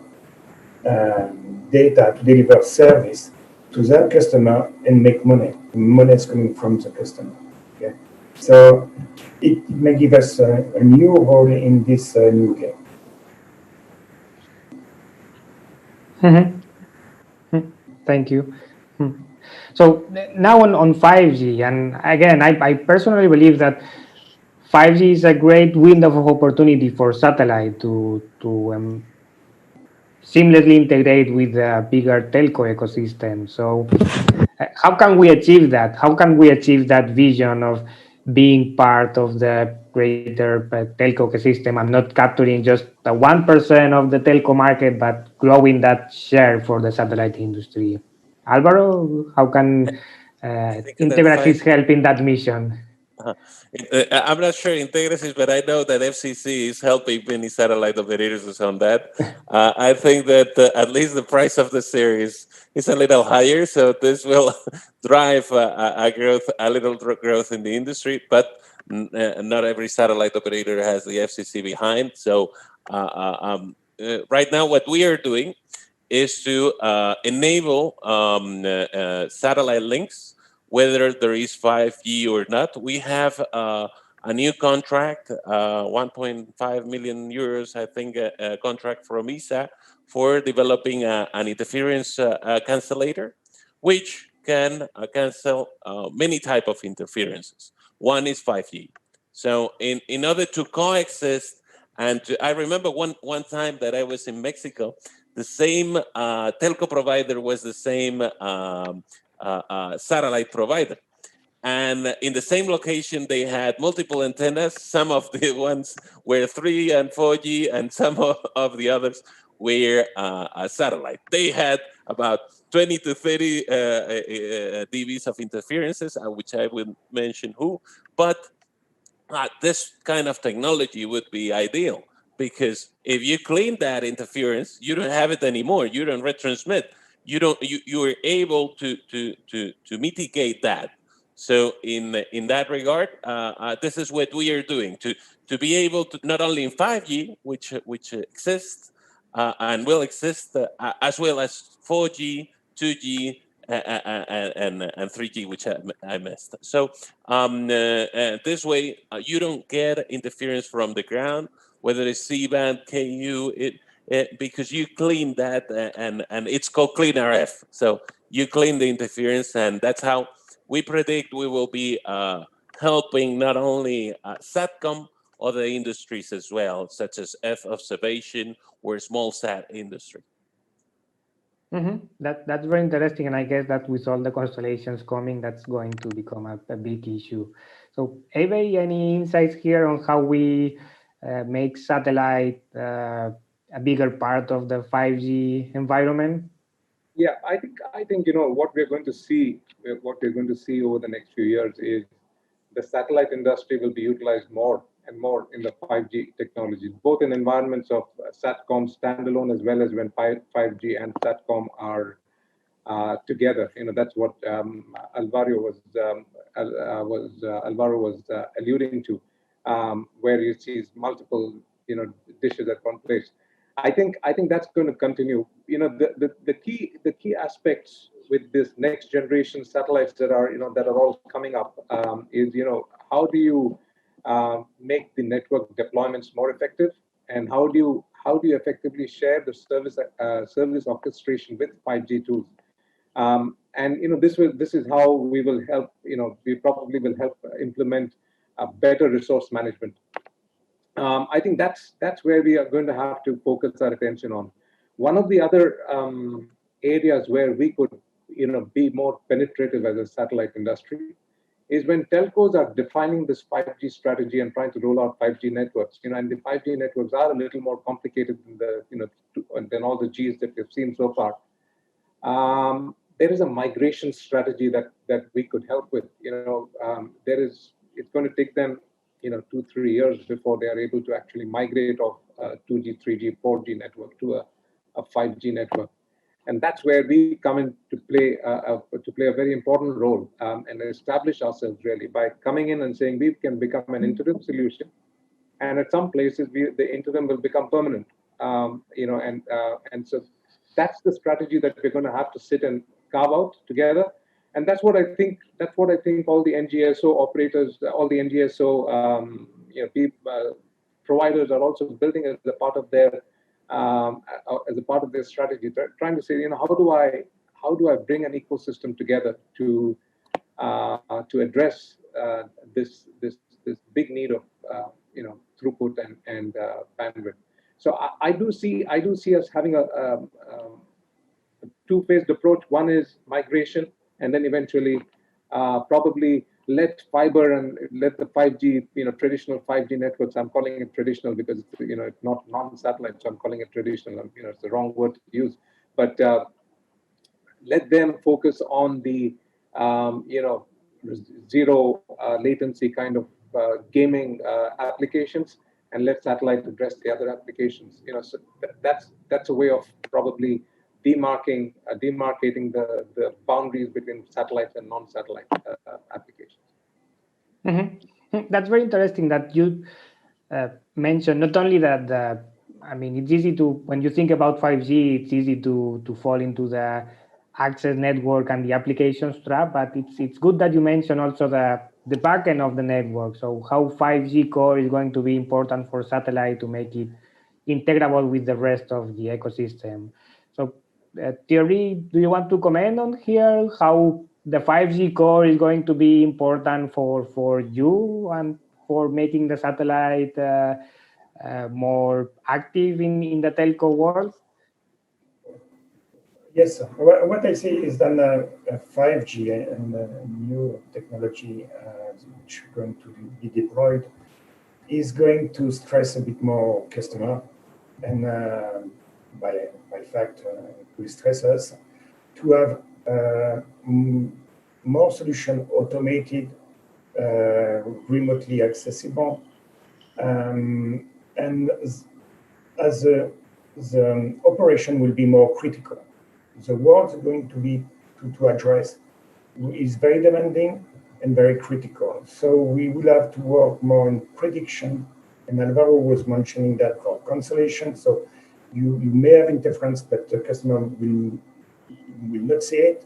data, to deliver service to their customer and make money. Money is coming from the customer. Okay, so it may give us a new role in this new game. Thank you. So now on 5G, and again, I personally believe that 5G is a great window of opportunity for satellite to seamlessly integrate with the bigger telco ecosystem. So how can we achieve that? How can we achieve that vision of being part of the greater telco ecosystem and not capturing just the 1% of the telco market, but growing that share for the satellite industry? Alvaro, how can Integrasis help in that mission? I'm not sure Integrasis, but I know that FCC is helping many satellite operators on that. I think that at least the price of the series is a little higher, so this will drive a little growth in the industry. But not every satellite operator has the FCC behind. So right now, what we are doing is to enable satellite links, whether there is 5G or not. We have a new contract, 1.5 million euros, I think, a contract from ESA for developing an interference cancellator, which can cancel many type of interferences. One is 5G. So in order to coexist, I remember one time that I was in Mexico, the same telco provider was the same satellite provider. And in the same location, they had multiple antennas. Some of the ones were 3 and 4G, and some of the others were a satellite. They had about 20 to 30 dBs of interferences, which I will mention who. But this kind of technology would be ideal, because if you clean that interference, you don't have it anymore. You don't retransmit. You are able to mitigate that. So in that regard, this is what we are doing to be able to, not only in 5G, which exists and will exist, as well as 4G, 2G, and 3G, which I missed. So this way, you don't get interference from the ground. whether it's C-band, KU, because you clean that, and it's called clean RF. So you clean the interference, and that's how we predict we will be helping not only SATCOM, other industries as well, such as Earth observation or small sat industry. That's very interesting, and I guess that with all the constellations coming, that's going to become a big issue. So, Eve, any insights here on how we make satellite a bigger part of the 5G environment? Yeah, I think what we're going to see over the next few years is the satellite industry will be utilized more and more in the 5G technologies, both in environments of SATCOM standalone as well as when 5G and SATCOM are together. That's what Alvaro was alluding to, where you see multiple dishes at one place. I think that's going to continue. The key aspects with this next generation satellites that are all coming up is how do you make the network deployments more effective, and how do you effectively share the service orchestration with 5G tools. And this is how we will help. We probably will help implement a better resource management. I think that's where we are going to have to focus our attention on. One of the other areas where we could be more penetrative as a satellite industry is when telcos are defining this 5G strategy and trying to roll out 5G networks. And the 5G networks are a little more complicated than all the Gs that we've seen so far. There is a migration strategy that we could help with. It's going to take them 2-3 years before they are able to actually migrate off 2G, 3G, 4G network to a 5G network. And that's where we come in to play a very important role and establish ourselves really by coming in and saying we can become an interim solution, and at some places the interim will become permanent. And so that's the strategy that we're going to have to sit and carve out together. And that's what I think all the NGSO operators, all the NGSO providers are also building as a part of their strategy. They're trying to say, how do I bring an ecosystem together to address this big need of throughput and bandwidth. So I do see us having a two-phased approach. One is migration, and then eventually probably let fiber and let the 5G, traditional 5G networks. I'm calling it traditional because it's not non-satellite, so I'm calling it traditional. It's the wrong word to use, but let them focus on the zero latency kind of gaming applications, and let satellite address the other applications. So that's a way of probably demarcating the boundaries between satellites and non-satellite applications. Mm-hmm. That's very interesting that you mentioned not only that it's easy to, when you think about 5G, it's easy to fall into the access network and the applications trap, but it's good that you mentioned also the backend of the network. So how 5G core is going to be important for satellite to make it integrable with the rest of the ecosystem. So Thierry, do you want to comment on here how the 5G core is going to be important for you and for making the satellite more active in the telco world? Yes, what I say is that 5G and new technology which is going to be deployed is going to stress a bit more customer, and by fact will stress us to have more solution automated, remotely accessible, and as the operation will be more critical. The work going to be to address is very demanding and very critical. So we will have to work more on prediction, and Alvaro was mentioning that for cancellation. So you may have interference, but the customer will not see it.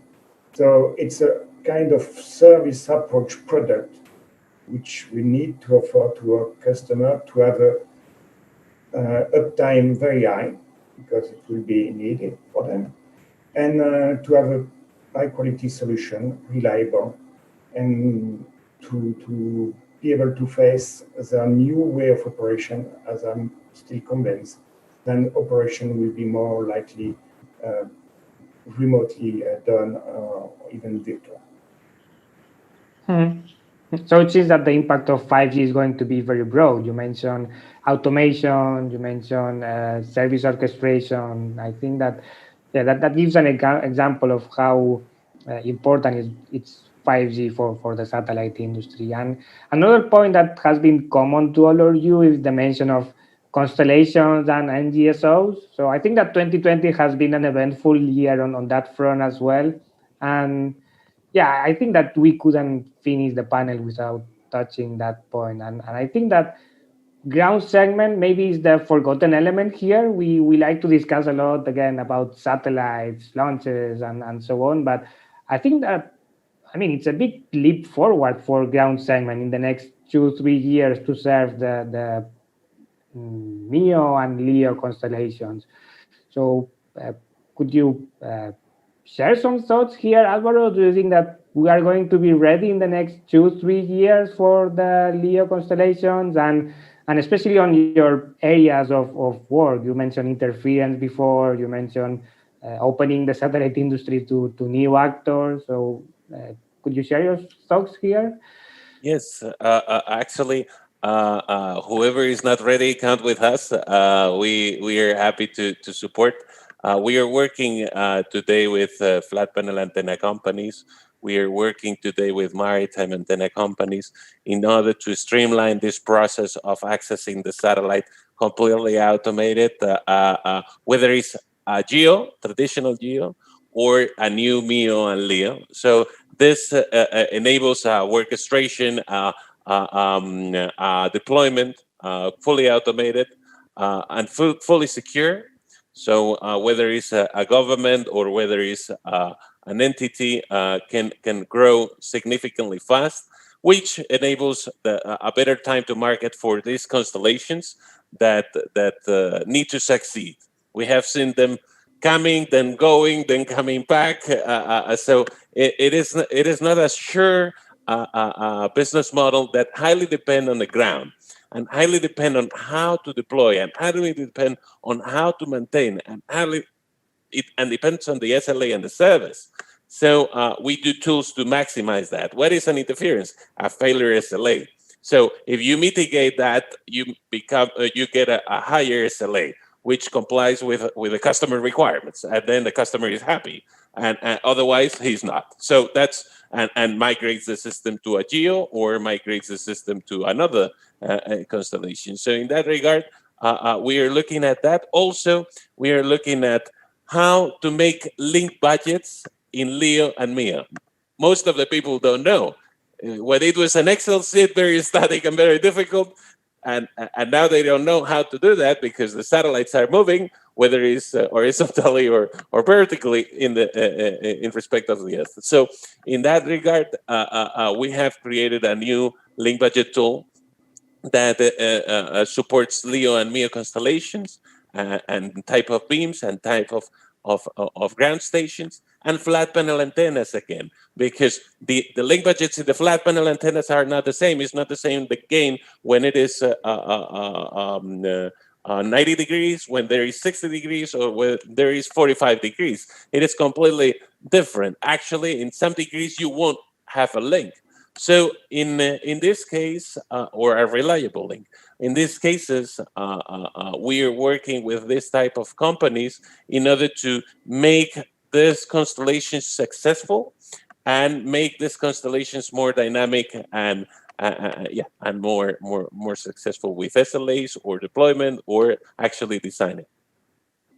So it's a kind of service approach product which we need to offer to our customer to have uptime very high, because it will be needed for them, and to have a high quality solution, reliable, and to be able to face the new way of operation, as I'm still convinced, then operation will be more likely remotely done or even virtual. So it seems that the impact of 5G is going to be very broad. You mentioned automation, you mentioned service orchestration. I think that that gives an example of how important it's 5G for the satellite industry. And another point that has been common to all of you is the mention of constellations and NGSOs. So I think that 2020 has been an eventful year on that front as well. And yeah, I think that we couldn't finish the panel without touching that point. And I think that ground segment maybe is the forgotten element here. We like to discuss a lot again about satellites, launches, and so on. But I think that, I mean, it's a big leap forward for ground segment in the next 2-3 years to serve the MEO and LEO constellations. So could you share some thoughts here, Alvaro? Do you think that we are going to be ready in the next 2-3 years for the LEO constellations, and especially on your areas of work? You mentioned interference before, you mentioned opening the satellite industry to new actors. So could you share your thoughts here? Yes, actually, whoever is not ready, count with us. We are happy to support. We are working today with flat panel antenna companies. We are working today with maritime antenna companies in order to streamline this process of accessing the satellite completely automated, whether it's a GEO, traditional GEO, or a new MEO and LEO. So this enables orchestration, deployment, fully automated, and fully secure. So whether it's a government or whether it's an entity, can grow significantly fast, which enables a better time to market for these constellations that need to succeed. We have seen them coming, then going, then coming back. So it is not a sure business model that highly depend on the ground and highly depend on how to deploy and highly depend on how to maintain and it depends on the SLA and the service. So we do tools to maximize that. What is an interference? A failure SLA. So if you mitigate that, you get a higher SLA, which complies with the customer requirements, and then the customer is happy, and otherwise he's not. So that's and migrates the system to a GEO or migrates the system to another constellation. So in that regard, we are looking at that. Also, we are looking at how to make link budgets in LEO and MEO. Most of the people don't know. When it was an Excel sheet, very static and very difficult, and now they don't know how to do that because the satellites are moving, whether it's horizontally or vertically in respect of the Earth. So in that regard, we have created a new link budget tool that supports LEO and MEO constellations and type of beams and type of ground stations and flat panel antennas again, because the link budgets in the flat panel antennas are not the same. It's not the same the gain when it is 90 degrees, when there is 60 degrees, or when there is 45 degrees. It is completely different. Actually, in some degrees, you won't have a link. So in this case, or a reliable link, in these cases, we are working with this type of companies in order to make this constellation successful and make these constellations more dynamic and and more successful with SLAs or deployment or actually designing.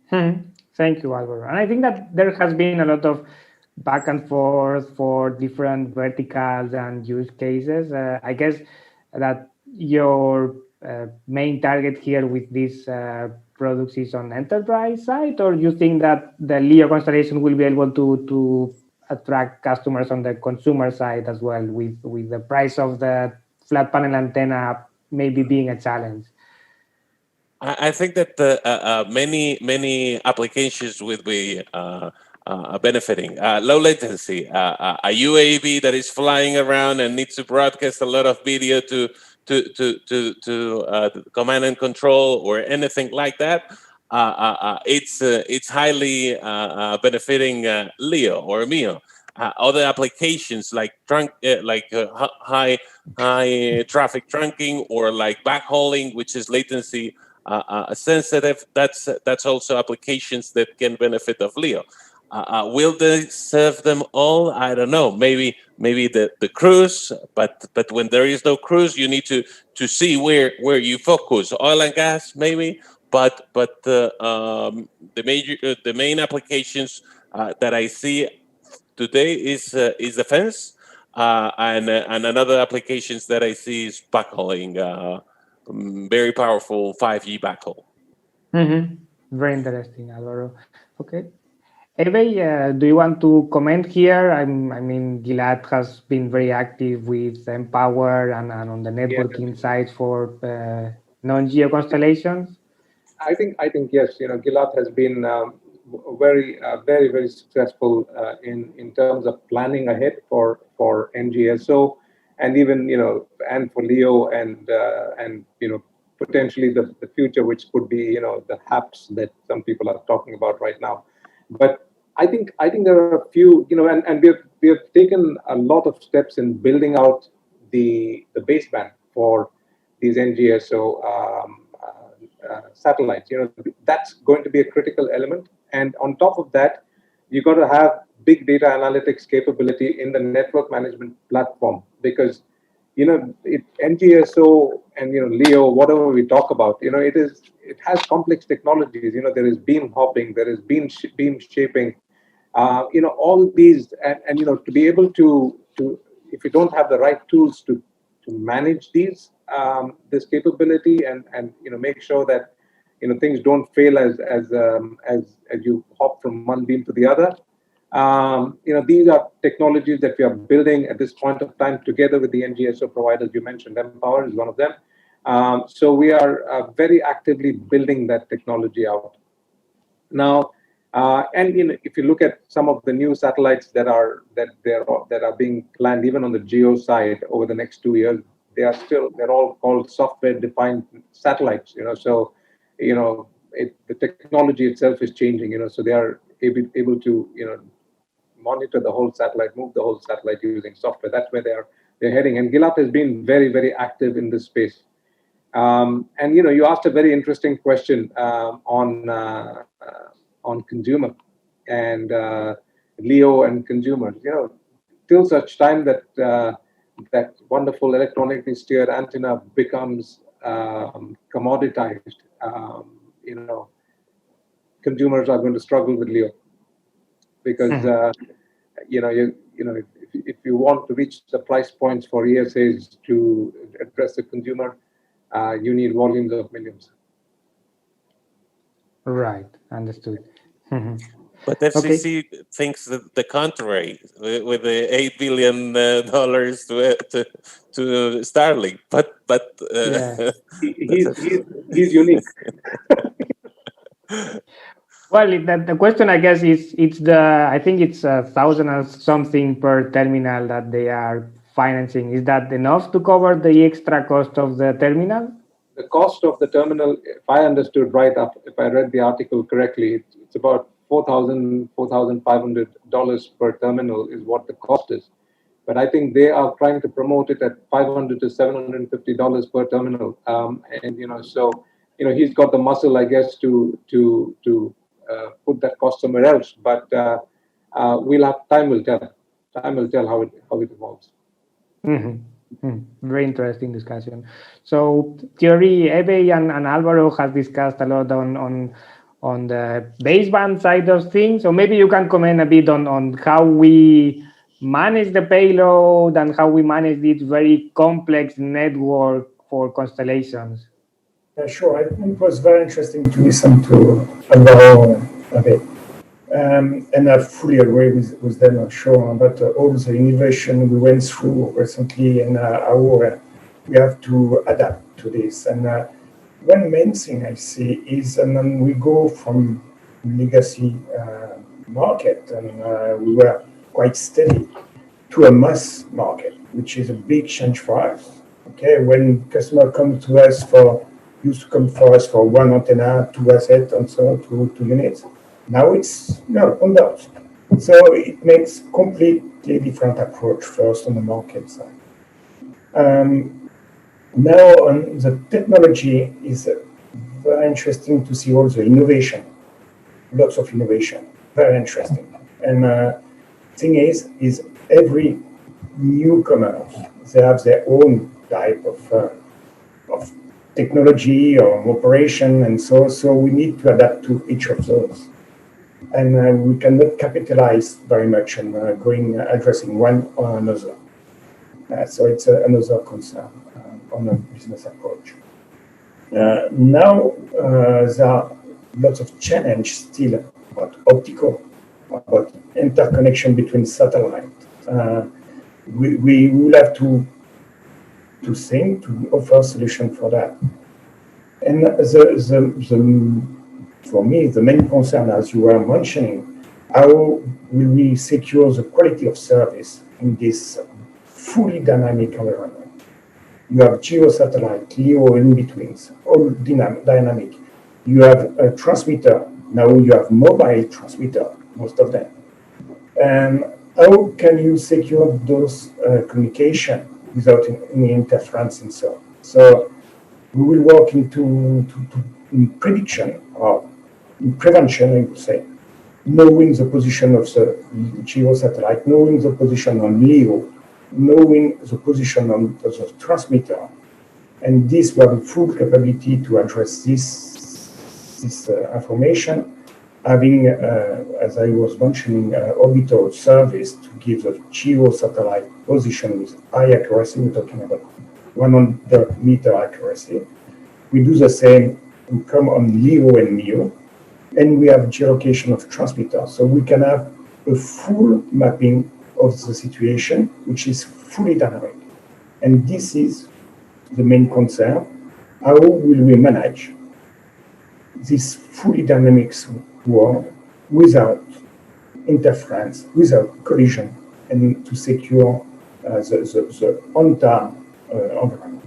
Thank you, Alvaro. And I think that there has been a lot of back and forth for different verticals and use cases. I guess that your main target here with these products is on enterprise side, or you think that the LEO constellation will be able to attract customers on the consumer side as well, with the price of the flat panel antenna maybe being a challenge? I think that many applications will be benefiting. Low latency, a UAV that is flying around and needs to broadcast a lot of video to command and control or anything like that. It's highly benefiting Leo or Mio. Other applications like high traffic trunking or like backhauling, which is latency sensitive. That's also applications that can benefit of Leo. Will they serve them all? I don't know. Maybe the cruise, but when there is no cruise, you need to see where you focus. Oil and gas, maybe. But the main applications that I see today is defense, and another applications that I see is backhauling, very powerful 5G backhaul. Very interesting, Alvaro. Okay. Eve, do you want to comment here? I mean, Gilad has been very active with Empower and on the networking side for non-geo constellations. I think yes. Gilad has been very successful in terms of planning ahead for NGSO, and even and for Leo, and potentially the future, which could be the HAPS that some people are talking about right now. But I think there are a few and we have taken a lot of steps in building out the baseband for these NGSO satellites. That's going to be a critical element. And on top of that, you've got to have big data analytics capability in the network management platform, because NGSO and Leo, whatever we talk about, it has complex technologies. There is beam hopping, there is beam shaping, all these, and to be able to if you don't have the right tools to manage these this capability and make sure that things don't fail as you hop from one beam to the other. These are technologies that we are building at this point of time together with the NGSO providers. You mentioned Empower is one of them. So we are very actively building that technology out now. And if you look at some of the new satellites that are being planned, even on the geo side over the next 2 years, they're all called software-defined satellites. So the technology itself is changing. So they are able to monitor the whole satellite, move the whole satellite using software. That's where they're heading. And Gilad has been very active in this space. And you asked a very interesting question on consumer and Leo and consumers. Till such time that that wonderful electronically steered antenna becomes commoditized, consumers are going to struggle with Leo, because if you want to reach the price points for ESAs to address the consumer, you need volumes of millions. Right, understood. But FCC thinks the contrary with the $8 billion to Starlink. But yeah. he's unique. Well, the question, I guess, is I think it's 1,000 or something per terminal that they are financing. Is that enough to cover the extra cost of the terminal? The cost of the terminal, if I understood right, if I read the article correctly, it's about $4,500 per terminal is what the cost is. But I think they are trying to promote it at $500 to $750 per terminal. So he's got the muscle, I guess, to put that cost somewhere else. But time will tell. Time will tell how it evolves. Very interesting discussion. So Thierry, Eve, and Alvaro have discussed a lot on the baseband side of things. So maybe you can comment a bit on how we manage the payload and how we manage this very complex network for constellations. Yeah, sure. It was very interesting to listen to Alvaro a bit. And I fully agree with them, I'm sure, about all the innovation we went through recently and how we have to adapt to this. And one main thing I see is, and then we go from legacy market, and we were quite steady, to a mass market, which is a big change for us. Okay, when customer come to us used to come for us for one antenna, two assets, and so on, two units. Now it's hundreds. So it makes completely different approach first on the market side. Now on the technology is very interesting to see all the innovation, lots of innovation, very interesting. And thing is every newcomer, they have their own type of technology or operation, and so we need to adapt to each of those. And we cannot capitalize very much on addressing one or another. So it's another concern on the business approach. Now there are lots of challenge still about optical, about interconnection between satellites. We will have to think to offer a solution for that. And for me, the main concern, as you were mentioning, how will we secure the quality of service in this fully dynamic environment? You have geo-satellite, LEO in-betweens, all dynamic. You have a transmitter. Now you have mobile transmitter, most of them. And how can you secure those communication without any interference and so on? So we will work into prediction or in prevention, I would say, knowing the position of the geo satellite, knowing the position on LEO, knowing the position on the transmitter, and this will have full capability to address this information, having, as I was mentioning, orbital service to give the geo satellite position with high accuracy. We're talking about 100-meter accuracy. We do the same. We come on LEO and MEO, and we have geolocation of transmitter, so we can have a full mapping of the situation, which is fully dynamic. And this is the main concern. How will we manage this fully dynamic world without interference, without collision, and to secure the on-time environment?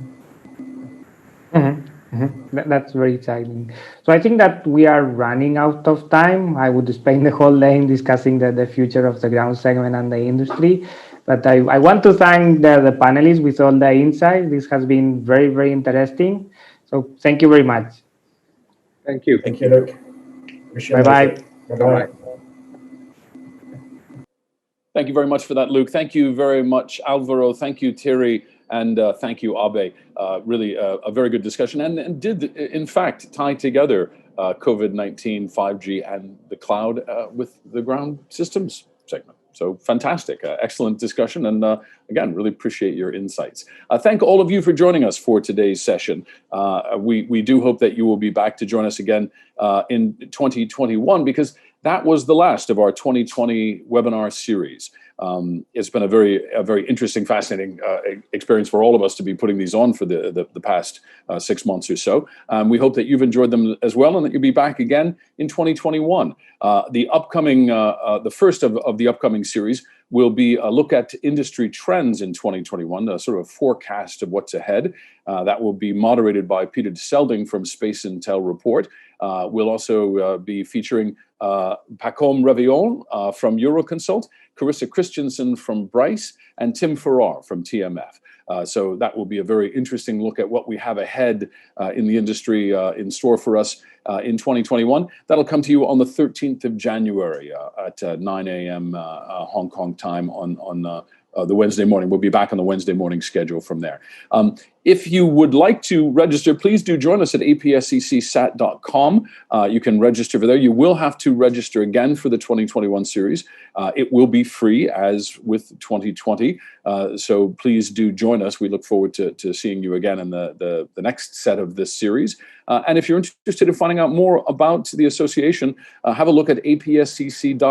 Mm-hmm. Mm-hmm. That's very exciting. So I think that we are running out of time. I would spend the whole day discussing the future of the ground segment and the industry. But I want to thank the panelists with all the insights. This has been very, very interesting. So thank you very much. Thank you. Thank you, Luke. Bye-bye. Bye-bye. Thank you very much for that, Luke. Thank you very much, Alvaro. Thank you, Thierry. And thank you, Abe. Really a very good discussion and did, in fact, tie together COVID-19, 5G, and the cloud with the ground systems segment. So fantastic, excellent discussion. And again, really appreciate your insights. Thank all of you for joining us for today's session. We do hope that you will be back to join us again in 2021, because that was the last of our 2020 webinar series. It's been a very interesting, fascinating experience for all of us to be putting these on for the past 6 months or so. We hope that you've enjoyed them as well, and that you'll be back again in 2021. The upcoming, the first of the upcoming series will be a look at industry trends in 2021, a sort of forecast of what's ahead. That will be moderated by Peter de Selding from Space Intel Report. We'll also be featuring Pacom Revillon from Euroconsult, Carissa Christensen from Bryce, and Tim Farrar from TMF. So that will be a very interesting look at what we have ahead in the industry in store for us in 2021. That'll come to you on the 13th of January at 9 a.m. Hong Kong time on the Wednesday morning. We'll be back on the Wednesday morning schedule from there. If you would like to register, please do join us at apsccsat.com. You can register for there. You will have to register again for the 2021 series. It will be free as with 2020. So please do join us. We look forward to seeing you again in the next set of this series. And if you're interested in finding out more about the association, have a look at apscc.or.kr.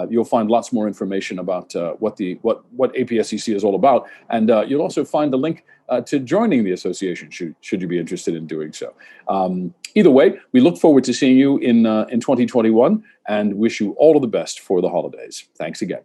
You'll find lots more information about what APSCC is all about. And you'll also find the link to joining the association, should you be interested in doing so. Either way, we look forward to seeing you in 2021 and wish you all of the best for the holidays. Thanks again.